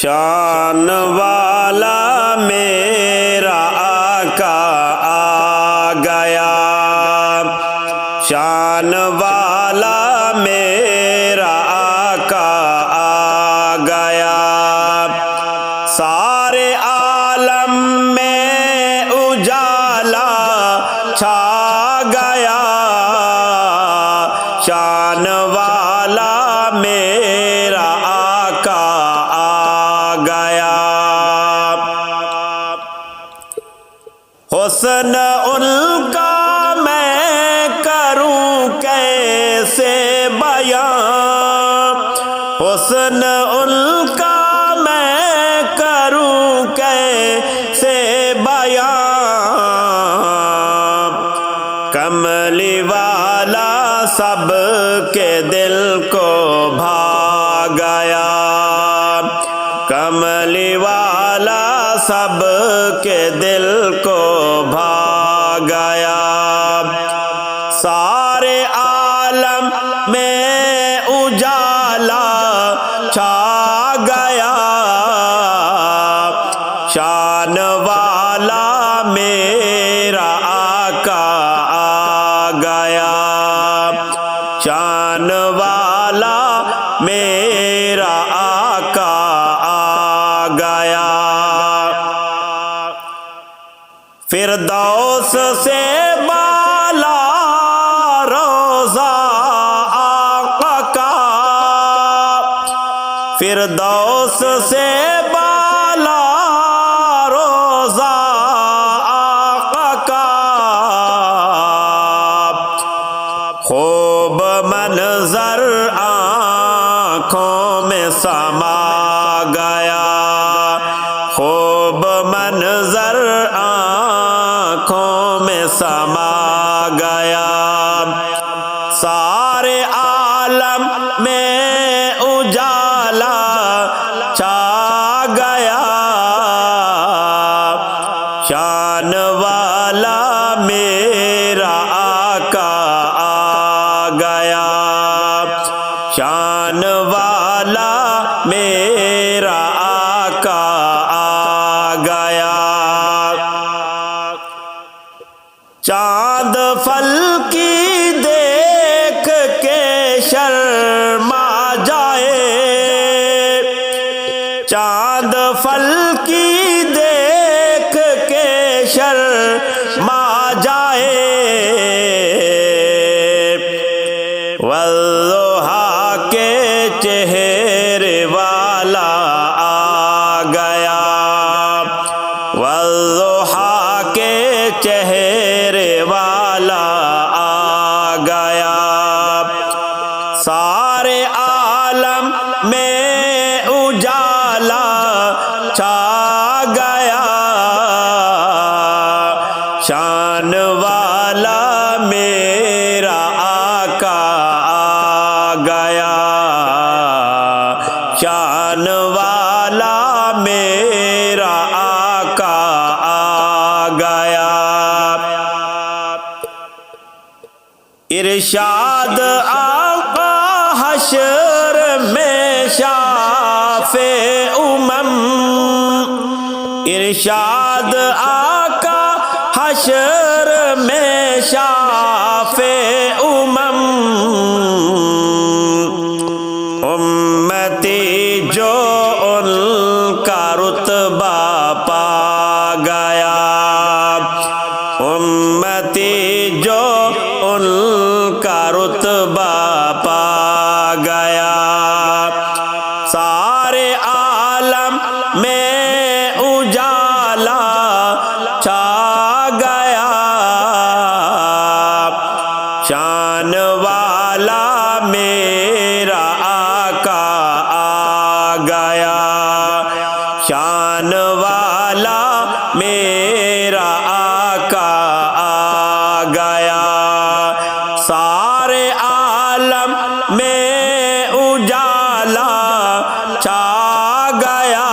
شان والا میرا آقا آ گیا، شان والا میرا آقا آ گیا، سارے عالم میں اجالا چھا گیا، شان والا میرا آقا آ گیا۔ حسن ان کا میں کروں کیسے بیان، حسن ان کا میں کروں کیسے بیان، کملی والا سب کے دل کو بھا گیا، کملی والا سب کے دل کو بھا گیا، سارے عالم میں اجالا چھا گیا، شان والا میرا آقا آ گیا، شان والا میرا آقا آ گیا۔ فردوس سے بالا روضہ آقا کا، فردوس سے بالا روضہ آقا کا، خوب منظر آنکھوں میں سما گیا، خوب منظر آنکھوں میں سما گیا، سارے عالم میں اجالا چھا گیا، شان والا میرا آقا آ گیا، شان والا میرا آقا آ گیا۔ چاند فل کی دیکھ کے شرما جائے، چاند فل کی دیکھ کے شرما جائے، والضحیٰ کے چہرے والا آ گیا، والضحیٰ کے چہرے والا آ گیا، سارے عالم میں اجالا چھا گیا، شان والا میرا آقا آ گیا، شان والا میرا آقا آ گیا۔ ارشاد آقا حشر میں شافع امم، ارشاد آقا حشر میں شافع امم، امتی جو ان کا رتبہ پا گیا، امتی جو ان کا رتبہ پا گیا، سارے عالم میں اجالا چھا گیا، شان والا میرا آقا آ گیا، شان والا میرا آقا آ گیا، سارے عالم میں اجالا چھا گیا،